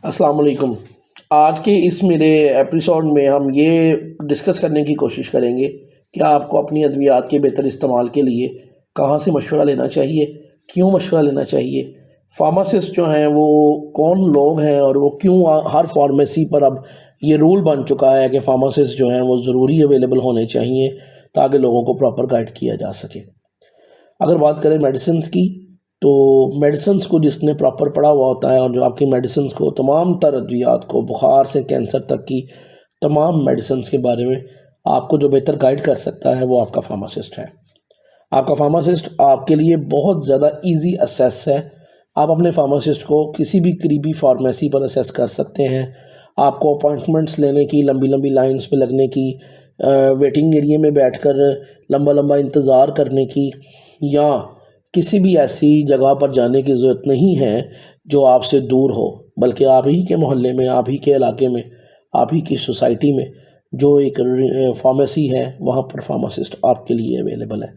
السلام علیکم۔ آج کے اس میرے ایپیسوڈ میں ہم یہ ڈسکس کرنے کی کوشش کریں گے کہ آپ کو اپنی ادویات کے بہتر استعمال کے لیے کہاں سے مشورہ لینا چاہیے، کیوں مشورہ لینا چاہیے، فارماسسٹ جو ہیں وہ کون لوگ ہیں، اور وہ کیوں ہر فارمیسی پر اب یہ رول بن چکا ہے کہ فارماسسٹ جو ہیں وہ ضروری اویلیبل ہونے چاہیے تاکہ لوگوں کو پراپر گائیڈ کیا جا سکے۔ اگر بات کریں میڈیسنز کی، تو میڈیسنز کو جس نے پراپر پڑھا ہوا ہوتا ہے اور جو آپ کی میڈیسنز کو تمام تر ادویات کو بخار سے کینسر تک کی تمام میڈیسنز کے بارے میں آپ کو جو بہتر گائیڈ کر سکتا ہے وہ آپ کا فارماسسٹ ہے۔ آپ کا فارماسسٹ آپ کے لیے بہت زیادہ ایزی اسیس ہے۔ آپ اپنے فارماسسٹ کو کسی بھی قریبی فارمیسی پر اسیس کر سکتے ہیں۔ آپ کو اپوائنٹمنٹس لینے کی، لمبی لمبی لائنز پہ لگنے کی، ویٹنگ ایریے میں بیٹھ کر لمبا لمبا انتظار کرنے کی، یا کسی بھی ایسی جگہ پر جانے کی ضرورت نہیں ہے جو آپ سے دور ہو، بلکہ آپ ہی کے محلے میں، آپ ہی کے علاقے میں، آپ ہی کی سوسائٹی میں جو ایک فارمیسی ہے وہاں پر فارماسسٹ آپ کے لیے اویلیبل ہے،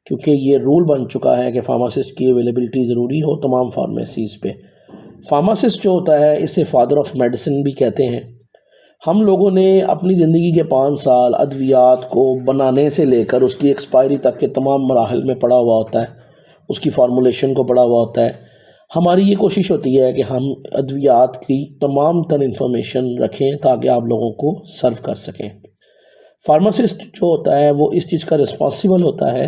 کیونکہ یہ رول بن چکا ہے کہ فارماسسٹ کی اویلیبلٹی ضروری ہو تمام فارمیسیز پہ۔ فارماسسٹ جو ہوتا ہے اسے فادر آف میڈیسن بھی کہتے ہیں۔ ہم لوگوں نے اپنی زندگی کے 5 سال ادویات کو بنانے سے لے کر اس کی ایکسپائری تک کے تمام مراحل میں پڑا ہوا ہوتا ہے، اس کی فارمولیشن کو پڑھا ہوا ہوتا ہے۔ ہماری یہ کوشش ہوتی ہے کہ ہم ادویات کی تمام تر انفارمیشن رکھیں تاکہ آپ لوگوں کو سرو کر سکیں۔ فارماسسٹ جو ہوتا ہے وہ اس چیز کا رسپانسیبل ہوتا ہے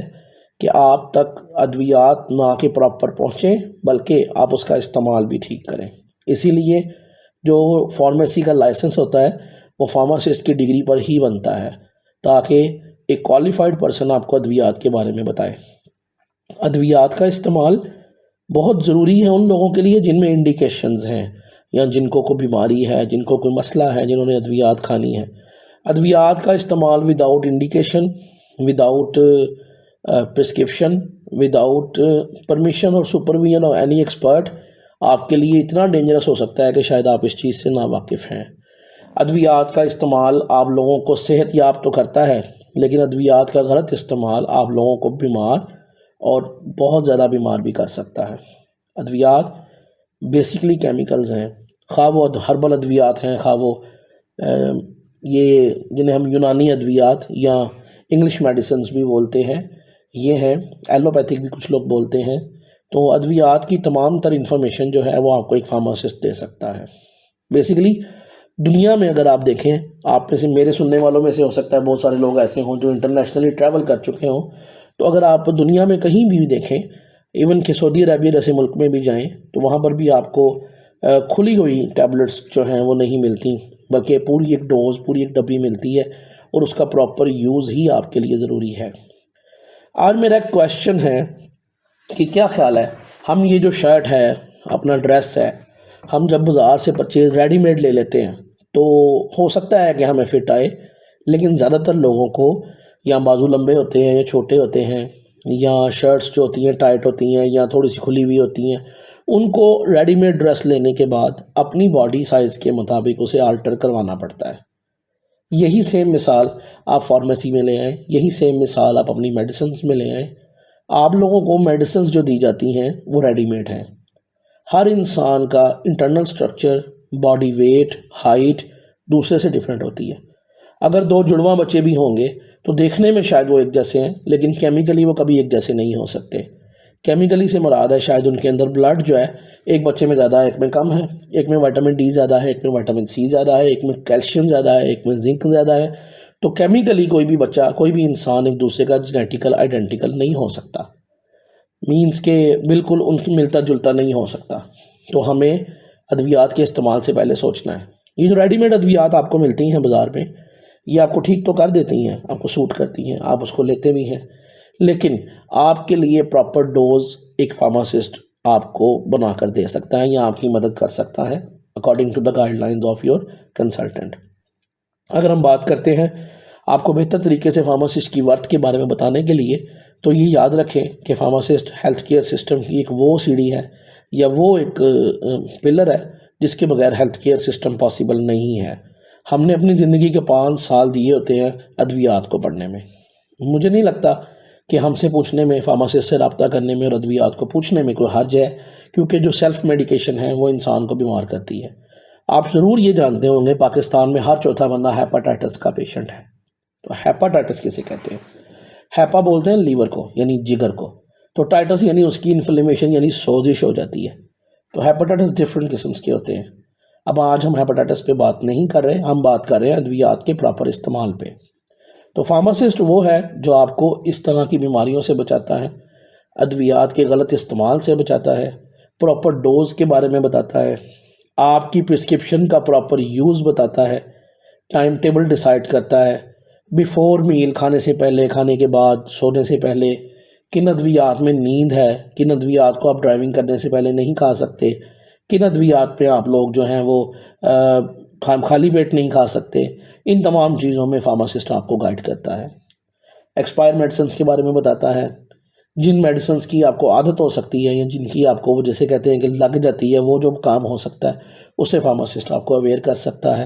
کہ آپ تک ادویات نہ کہ پراپر پہنچیں بلکہ آپ اس کا استعمال بھی ٹھیک کریں۔ اسی لیے جو فارمیسی کا لائسنس ہوتا ہے وہ فارماسسٹ کی ڈگری پر ہی بنتا ہے تاکہ ایک کوالیفائڈ پرسن آپ کو ادویات کے بارے میں بتائے۔ ادویات کا استعمال بہت ضروری ہے ان لوگوں کے لیے جن میں انڈیکیشنز ہیں، یا جن کو کوئی بیماری ہے، جن کو کوئی مسئلہ ہے، جنہوں نے ادویات کھانی ہے۔ ادویات کا استعمال without indication, without prescription, without permission اور سپرویژن آف اینی ایکسپرٹ آپ کے لیے اتنا ڈینجرس ہو سکتا ہے کہ شاید آپ اس چیز سے ناواقف ہیں۔ ادویات کا استعمال آپ لوگوں کو صحت یاب تو کرتا ہے، لیکن ادویات کا غلط استعمال آپ لوگوں کو بیمار اور بہت زیادہ بیمار بھی کر سکتا ہے۔ ادویات بیسیکلی کیمیکلز ہیں، خواہ وہ ہربل ادویات ہیں، خواہ وہ یہ جنہیں ہم یونانی ادویات یا انگلش میڈیسنز بھی بولتے ہیں، یہ ہیں ایلوپیتھک بھی کچھ لوگ بولتے ہیں۔ تو ادویات کی تمام تر انفارمیشن جو ہے وہ آپ کو ایک فارماسسٹ دے سکتا ہے۔ بیسیکلی دنیا میں اگر آپ دیکھیں، آپ میں سے، میرے سننے والوں میں سے ہو سکتا ہے بہت سارے لوگ ایسے ہوں جو انٹرنیشنلی ٹریول کر چکے ہوں، تو اگر آپ دنیا میں کہیں بھی دیکھیں، ایون کہ سعودی عربیہ جیسے ملک میں بھی جائیں، تو وہاں پر بھی آپ کو کھلی ہوئی ٹیبلٹس جو ہیں وہ نہیں ملتی، بلکہ پوری ایک ڈوز، پوری ایک ڈبی ملتی ہے، اور اس کا پراپر یوز ہی آپ کے لیے ضروری ہے۔ آج میرا ایک کویشچن ہے کہ کیا خیال ہے، ہم یہ جو شرٹ ہے، اپنا ڈریس ہے، ہم جب بازار سے پرچیز ریڈی میڈ لے لیتے ہیں تو ہو سکتا ہے کہ ہمیں فٹ آئے، لیکن زیادہ تر لوگوں کو یا بازو لمبے ہوتے ہیں یا چھوٹے ہوتے ہیں، یا شرٹس جو ہوتی ہیں ٹائٹ ہوتی ہیں یا تھوڑی سی کھلی ہوئی ہوتی ہیں، ان کو ریڈی میڈ ڈریس لینے کے بعد اپنی باڈی سائز کے مطابق اسے آلٹر کروانا پڑتا ہے۔ یہی سیم مثال آپ فارمیسی میں لے آئیں، یہی سیم مثال آپ اپنی میڈیسنز میں لے آئیں۔ آپ لوگوں کو میڈیسنز جو دی جاتی ہیں وہ ریڈی میڈ ہیں۔ ہر انسان کا internal structure, body weight, height دوسرے سے ڈیفرنٹ ہوتی ہے۔ اگر 2 جڑواں بچے بھی ہوں گے تو دیکھنے میں شاید وہ ایک جیسے ہیں، لیکن کیمیکلی وہ کبھی ایک جیسے نہیں ہو سکتے۔ کیمیکلی سے مراد ہے شاید ان کے اندر بلڈ جو ہے ایک بچے میں زیادہ ہے، ایک میں کم ہے، ایک میں وٹامن ڈی زیادہ ہے، ایک میں وٹامن سی زیادہ ہے، ایک میں کیلشیم زیادہ ہے، ایک میں زنک زیادہ ہے۔ تو کیمیکلی کوئی بھی بچہ، کوئی بھی انسان ایک دوسرے کا جینیٹیکل آئیڈینٹیکل نہیں ہو سکتا، مینز کہ بالکل ان کی ملتا جلتا نہیں ہو سکتا۔ تو ہمیں ادویات کے استعمال سے پہلے سوچنا ہے۔ یہ جو ریڈی میڈ ادویات آپ کو ملتی ہیں بازار میں، یہ آپ کو ٹھیک تو کر دیتی ہیں، آپ کو سوٹ کرتی ہیں، آپ اس کو لیتے بھی ہیں، لیکن آپ کے لیے پراپر ڈوز ایک فارماسسٹ آپ کو بنا کر دے سکتا ہے یا آپ کی مدد کر سکتا ہے according to the guidelines of your consultant. اگر ہم بات کرتے ہیں آپ کو بہتر طریقے سے فارماسسٹ کی ورتھ کے بارے میں بتانے کے لیے، تو یہ یاد رکھیں کہ فارماسسٹ ہیلتھ کیئر سسٹم کی ایک وہ سیڑھی ہے یا وہ ایک پلر ہے جس کے بغیر ہیلتھ کیئر سسٹم پاسیبل نہیں ہے۔ ہم نے اپنی زندگی کے 5 سال دیے ہوتے ہیں ادویات کو پڑھنے میں۔ مجھے نہیں لگتا کہ ہم سے پوچھنے میں، فارماسسٹ سے رابطہ کرنے میں اور ادویات کو پوچھنے میں کوئی حرج ہے، کیونکہ جو سیلف میڈیکیشن ہے وہ انسان کو بیمار کرتی ہے۔ آپ ضرور یہ جانتے ہوں گے پاکستان میں ہر چوتھا بندہ ہیپاٹائٹس کا پیشنٹ ہے. تو ہیپاٹائٹس کسے کہتے ہیں؟ ہیپا بولتے ہیں لیور کو یعنی جگر کو، تو ٹائٹس یعنی اس کی انفلیمیشن یعنی سوزش ہو جاتی ہے. تو ہیپاٹائٹس ڈفرینٹ قسمس کے ہوتے ہیں. اب آج ہم ہیپاٹائٹس پہ بات نہیں کر رہے، ہم بات کر رہے ہیں ادویات کے پراپر استعمال پہ. تو فارماسسٹ وہ ہے جو آپ کو اس طرح کی بیماریوں سے بچاتا ہے، ادویات کے غلط استعمال سے بچاتا ہے، پراپر ڈوز کے بارے میں بتاتا ہے، آپ کی پرسکرپشن کا پراپر یوز بتاتا ہے، ٹائم ٹیبل ڈیسائیڈ کرتا ہے، بیفور میل کھانے سے پہلے، کھانے کے بعد، سونے سے پہلے، کن ادویات میں نیند ہے، کن ادویات کو آپ ڈرائیونگ کرنے سے پہلے نہیں کھا سکتے، کن ادویات پہ آپ لوگ جو ہیں وہ خالی پیٹ نہیں کھا سکتے. ان تمام چیزوں میں فارماسسٹ آپ کو گائیڈ کرتا ہے. ایکسپائر میڈیسنس کے بارے میں بتاتا ہے، جن میڈیسنس کی آپ کو عادت ہو سکتی ہے یا جن کی آپ کو جیسے کہتے ہیں کہ لگ جاتی ہے، وہ جو کام ہو سکتا ہے اسے فارماسسٹ آپ کو اویئر کر سکتا ہے.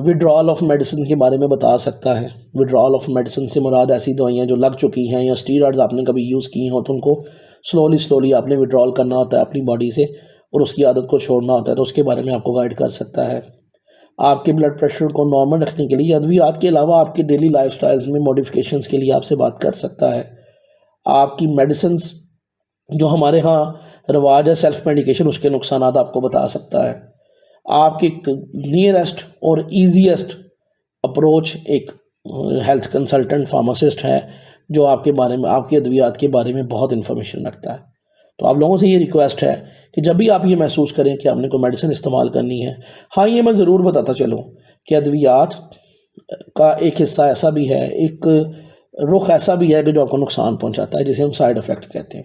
وڈرال آف میڈیسن کے بارے میں بتا سکتا ہے. وڈرال آف میڈیسن سے مراد ایسی دوائیاں جو لگ چکی ہیں یا اسٹیرائڈز آپ نے کبھی یوز کی ہیں تو ان کو سلولی آپ نے وڈرال کرنا ہوتا ہے اپنی باڈی سے اور اس کی عادت کو چھوڑنا ہوتا ہے، تو اس کے بارے میں آپ کو گائیڈ کر سکتا ہے. آپ کے بلڈ پریشر کو نارمل رکھنے کے لیے ادویات کے علاوہ آپ کی ڈیلی لائف سٹائلز میں موڈیفیکیشنز کے لیے آپ سے بات کر سکتا ہے. آپ کی میڈیسنز جو ہمارے ہاں رواج ہے سیلف میڈیکیشن، اس کے نقصانات آپ کو بتا سکتا ہے. آپ کی نیئرسٹ اور ایزیسٹ اپروچ ایک ہیلتھ کنسلٹنٹ فارماسسٹ ہے جو آپ کے بارے میں، آپ کی ادویات کے بارے میں بہت انفارمیشن رکھتا ہے. تو آپ لوگوں سے یہ ریکویسٹ ہے کہ جب بھی آپ یہ محسوس کریں کہ آپ نے کوئی میڈیسن استعمال کرنی ہے، ہاں یہ میں ضرور بتاتا چلوں کہ ادویات کا ایک حصہ ایسا بھی ہے، ایک رخ ایسا بھی ہے کہ جو آپ کو نقصان پہنچاتا ہے، جسے ہم سائیڈ افیکٹ کہتے ہیں.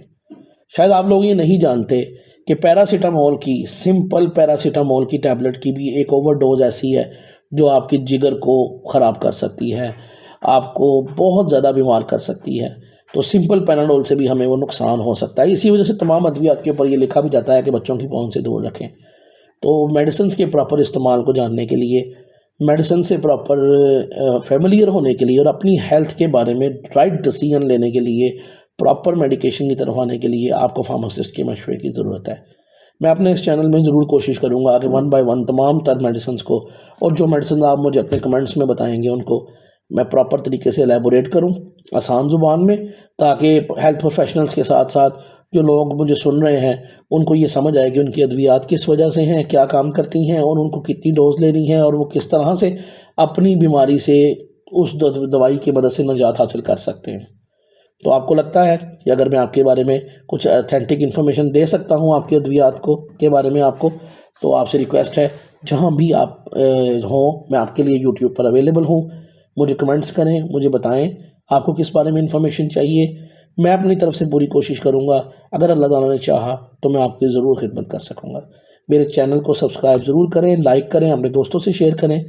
شاید آپ لوگ یہ نہیں جانتے کہ پیراسیٹامول کی، سمپل پیراسیٹامول کی ٹیبلٹ کی بھی ایک اوور ڈوز ایسی ہے جو آپ کی جگر کو خراب کر سکتی ہے، آپ کو بہت زیادہ بیمار کر سکتی ہے. تو سمپل پیناڈول سے بھی ہمیں وہ نقصان ہو سکتا ہے. اسی وجہ سے تمام ادویات کے اوپر یہ لکھا بھی جاتا ہے کہ بچوں کی پہنچ سے دور رکھیں. تو میڈیسنز کے پراپر استعمال کو جاننے کے لیے، میڈیسن سے پراپر فیملیئر ہونے کے لیے اور اپنی ہیلتھ کے بارے میں رائٹ ڈیسیژن لینے کے لیے، پراپر میڈیکیشن کی طرف آنے کے لیے آپ کو فارماسسٹ کے مشورے کی ضرورت ہے. میں اپنے اس چینل میں ضرور کوشش کروں گا کہ 1 بائی 1 تمام تر میڈیسنز کو، اور جو میڈیسنز آپ مجھے اپنے کمنٹس میں بتائیں گے ان کو میں پراپر طریقے سے ایلیبوریٹ کروں آسان زبان میں، تاکہ ہیلتھ پروفیشنلز کے ساتھ ساتھ جو لوگ مجھے سن رہے ہیں ان کو یہ سمجھ آئے کہ ان کی ادویات کس وجہ سے ہیں، کیا کام کرتی ہیں اور ان کو کتنی ڈوز لینی ہے اور وہ کس طرح سے اپنی بیماری سے اس دوائی کی مدد سے نجات حاصل کر سکتے ہیں. تو آپ کو لگتا ہے کہ اگر میں آپ کے بارے میں کچھ اتھینٹک انفارمیشن دے سکتا ہوں آپ کی ادویات کو کے بارے میں آپ کو، تو آپ سے ریکویسٹ ہے جہاں بھی آپ ہوں میں آپ کے لیے یوٹیوب پر اویلیبل ہوں. مجھے کمنٹس کریں، مجھے بتائیں آپ کو کس بارے میں انفارمیشن چاہیے. میں اپنی طرف سے پوری کوشش کروں گا، اگر اللہ تعالیٰ نے چاہا تو میں آپ کی ضرور خدمت کر سکوں گا. میرے چینل کو سبسکرائب ضرور کریں، لائک کریں، اپنے دوستوں سے شیئر کریں